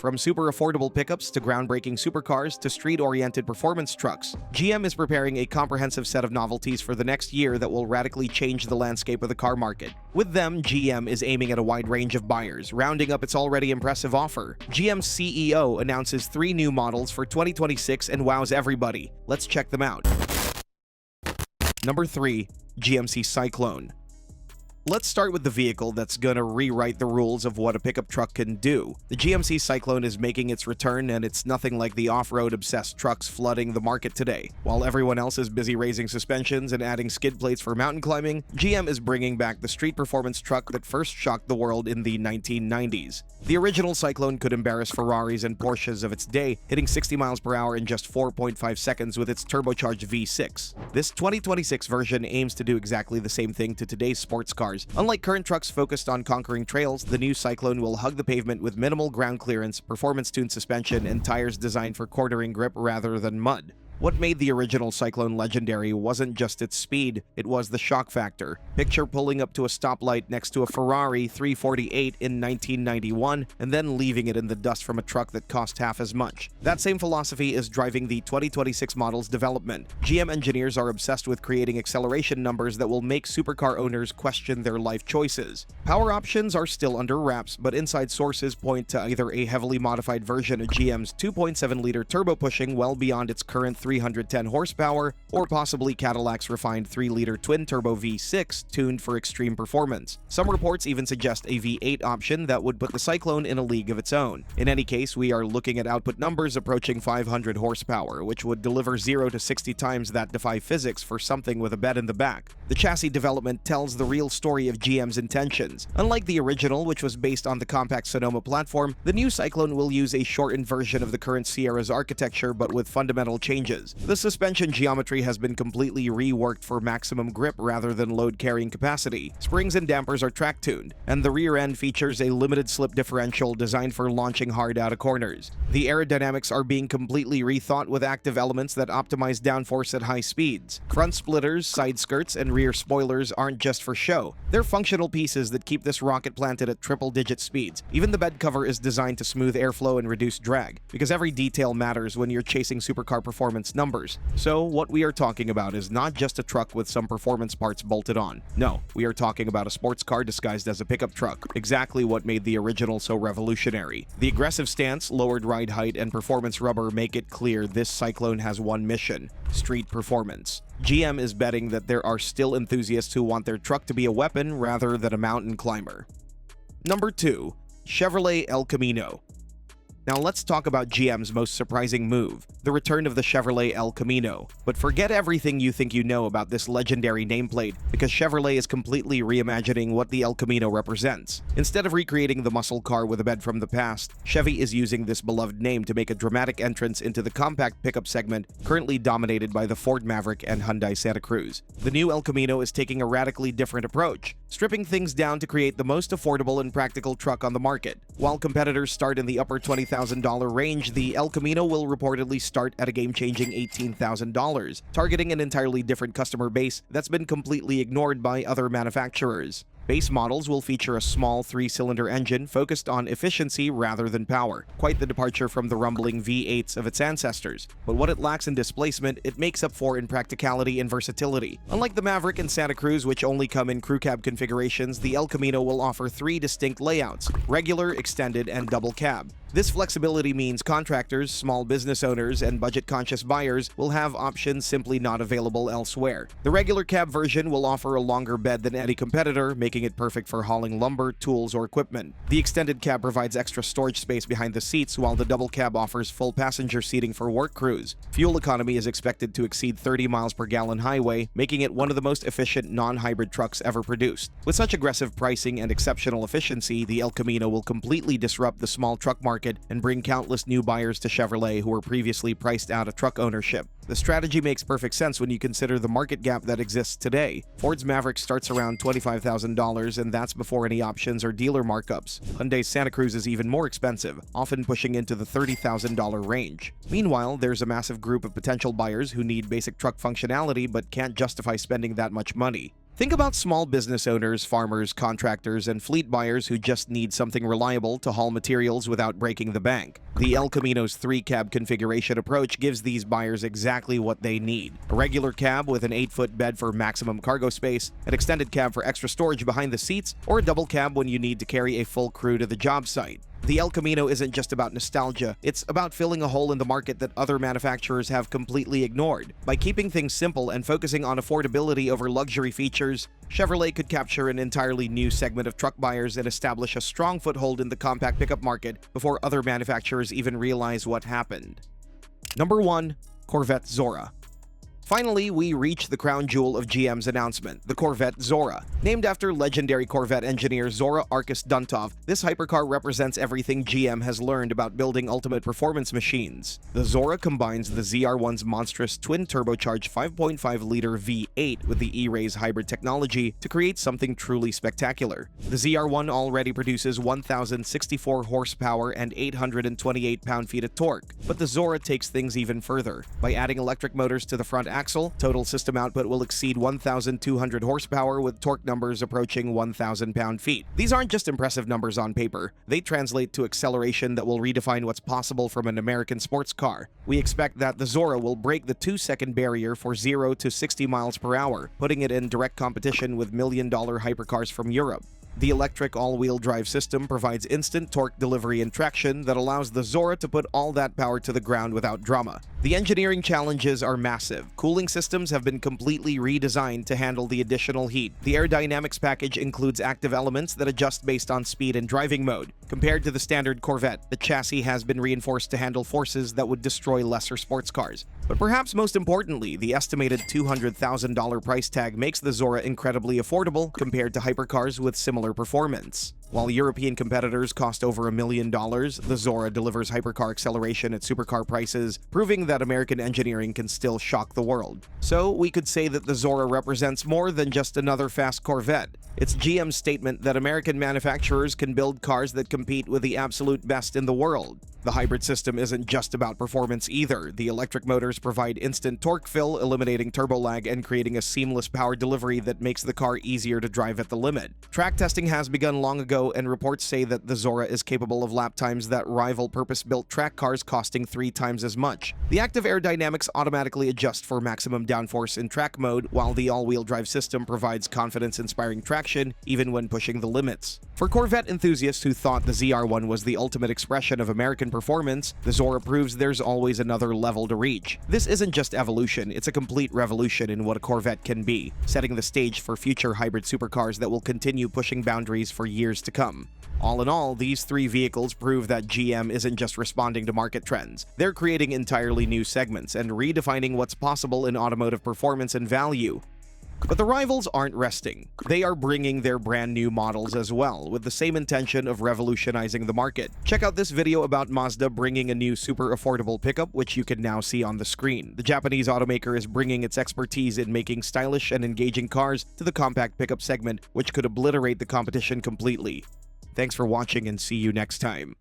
From super affordable pickups to groundbreaking supercars to street-oriented performance trucks, GM is preparing a comprehensive set of novelties for the next year that will radically change the landscape of the car market. With them, GM is aiming at a wide range of buyers, rounding up its already impressive offer. GM's CEO announces 3 new models for 2026 and wows everybody. Let's check them out. Number 3. GMC Cyclone. Let's start with the vehicle that's gonna rewrite the rules of what a pickup truck can do. The GMC Cyclone is making its return, and it's nothing like the off-road obsessed trucks flooding the market today. While everyone else is busy raising suspensions and adding skid plates for mountain climbing, GM is bringing back the street performance truck that first shocked the world in the 1990s. The original Cyclone could embarrass Ferraris and Porsches of its day, hitting 60 miles per hour in just 4.5 seconds with its turbocharged V6. This 2026 version aims to do exactly the same thing to today's sports cars. Unlike current trucks focused on conquering trails, the new Cyclone will hug the pavement with minimal ground clearance, performance-tuned suspension, and tires designed for quartering grip rather than mud. What made the original Cyclone legendary wasn't just its speed, it was the shock factor. Picture pulling up to a stoplight next to a Ferrari 348 in 1991 and then leaving it in the dust from a truck that cost half as much. That same philosophy is driving the 2026 model's development. GM engineers are obsessed with creating acceleration numbers that will make supercar owners question their life choices. Power options are still under wraps, but inside sources point to either a heavily modified version of GM's 2.7-liter turbo pushing well beyond its current 310 horsepower, or possibly Cadillac's refined 3-liter twin-turbo V6 tuned for extreme performance. Some reports even suggest a V8 option that would put the Cyclone in a league of its own. In any case, we are looking at output numbers approaching 500 horsepower, which would deliver 0 to 60 times that defy physics for something with a bed in the back. The chassis development tells the real story of GM's intentions. Unlike the original, which was based on the compact Sonoma platform, the new Cyclone will use a shortened version of the current Sierra's architecture but with fundamental changes. The suspension geometry has been completely reworked for maximum grip rather than load carrying capacity. Springs and dampers are track-tuned, and the rear end features a limited slip differential designed for launching hard out of corners. The aerodynamics are being completely rethought with active elements that optimize downforce at high speeds. Front splitters, side skirts, and rear spoilers aren't just for show. They're functional pieces that keep this rocket planted at triple-digit speeds. Even the bed cover is designed to smooth airflow and reduce drag, because every detail matters when you're chasing supercar performance numbers. So what we are talking about is not just a truck with some performance parts bolted on. No, we are talking about a sports car disguised as a pickup truck, exactly what made the original so revolutionary. The aggressive stance, lowered ride height, and performance rubber make it clear this Cyclone has one mission: street performance. GM is betting that there are still enthusiasts who want their truck to be a weapon rather than a mountain climber. Number 2. Chevrolet El Camino. Now let's talk about GM's most surprising move, the return of the Chevrolet El Camino. But forget everything you think you know about this legendary nameplate, because Chevrolet is completely reimagining what the El Camino represents. Instead of recreating the muscle car with a bed from the past, Chevy is using this beloved name to make a dramatic entrance into the compact pickup segment currently dominated by the Ford Maverick and Hyundai Santa Cruz. The new El Camino is taking a radically different approach, stripping things down to create the most affordable and practical truck on the market. While competitors start in the upper $20,000 range, the El Camino will reportedly start at a game-changing $18,000, targeting an entirely different customer base that's been completely ignored by other manufacturers. Base models will feature a small 3-cylinder engine focused on efficiency rather than power, quite the departure from the rumbling V8s of its ancestors. But what it lacks in displacement, it makes up for in practicality and versatility. Unlike the Maverick and Santa Cruz, which only come in crew cab configurations, the El Camino will offer 3 distinct layouts: regular, extended, and double cab. This flexibility means contractors, small business owners, and budget-conscious buyers will have options simply not available elsewhere. The regular cab version will offer a longer bed than any competitor, making it perfect for hauling lumber, tools, or equipment. The extended cab provides extra storage space behind the seats, while the double cab offers full passenger seating for work crews. Fuel economy is expected to exceed 30 miles per gallon highway, making it one of the most efficient non-hybrid trucks ever produced. With such aggressive pricing and exceptional efficiency, the El Camino will completely disrupt the small truck market and bring countless new buyers to Chevrolet who were previously priced out of truck ownership. The strategy makes perfect sense when you consider the market gap that exists today. Ford's Maverick starts around $25,000, and that's before any options or dealer markups. Hyundai's Santa Cruz is even more expensive, often pushing into the $30,000 range. Meanwhile, there's a massive group of potential buyers who need basic truck functionality but can't justify spending that much money. Think about small business owners, farmers, contractors, and fleet buyers who just need something reliable to haul materials without breaking the bank. The El Camino's 3-cab configuration approach gives these buyers exactly what they need. A regular cab with an 8-foot bed for maximum cargo space, an extended cab for extra storage behind the seats, or a double cab when you need to carry a full crew to the job site. The El Camino isn't just about nostalgia, it's about filling a hole in the market that other manufacturers have completely ignored. By keeping things simple and focusing on affordability over luxury features, Chevrolet could capture an entirely new segment of truck buyers and establish a strong foothold in the compact pickup market before other manufacturers even realize what happened. Number 1. Corvette Zora. Finally, we reach the crown jewel of GM's announcement, the Corvette Zora. Named after legendary Corvette engineer Zora Arkus Duntov, this hypercar represents everything GM has learned about building ultimate performance machines. The Zora combines the ZR1's monstrous twin-turbocharged 5.5-liter V8 with the E-Rays hybrid technology to create something truly spectacular. The ZR1 already produces 1,064 horsepower and 828 pound-feet of torque, but the Zora takes things even further. By adding electric motors to the front axle, total system output will exceed 1,200 horsepower with torque numbers approaching 1,000 pound-feet. These aren't just impressive numbers on paper. They translate to acceleration that will redefine what's possible from an American sports car. We expect that the Zora will break the 2-second barrier for 0 to 60 miles per hour, putting it in direct competition with million-dollar hypercars from Europe. The electric all-wheel drive system provides instant torque delivery and traction that allows the Zora to put all that power to the ground without drama. The engineering challenges are massive. Cooling systems have been completely redesigned to handle the additional heat. The aerodynamics package includes active elements that adjust based on speed and driving mode. Compared to the standard Corvette, the chassis has been reinforced to handle forces that would destroy lesser sports cars. But perhaps most importantly, the estimated $200,000 price tag makes the Zora incredibly affordable compared to hypercars with similar performance. While European competitors cost over $1 million, the Zora delivers hypercar acceleration at supercar prices, proving that American engineering can still shock the world. So, we could say that the Zora represents more than just another fast Corvette. It's GM's statement that American manufacturers can build cars that compete with the absolute best in the world. The hybrid system isn't just about performance either. The electric motors provide instant torque fill, eliminating turbo lag and creating a seamless power delivery that makes the car easier to drive at the limit. Track testing has begun long ago, and reports say that the Zora is capable of lap times that rival purpose-built track cars costing 3 times as much. The active aerodynamics automatically adjust for maximum downforce in track mode, while the all-wheel drive system provides confidence-inspiring traction even when pushing the limits. For Corvette enthusiasts who thought the ZR1 was the ultimate expression of American performance, the Zora proves there's always another level to reach. This isn't just evolution, it's a complete revolution in what a Corvette can be, setting the stage for future hybrid supercars that will continue pushing boundaries for years to come. All in all, these 3 vehicles prove that GM isn't just responding to market trends. They're creating entirely new segments and redefining what's possible in automotive performance and value. But the rivals aren't resting. They are bringing their brand new models as well, with the same intention of revolutionizing the market. Check out this video about Mazda bringing a new super affordable pickup, which you can now see on the screen. The Japanese automaker is bringing its expertise in making stylish and engaging cars to the compact pickup segment, which could obliterate the competition completely. Thanks for watching and see you next time.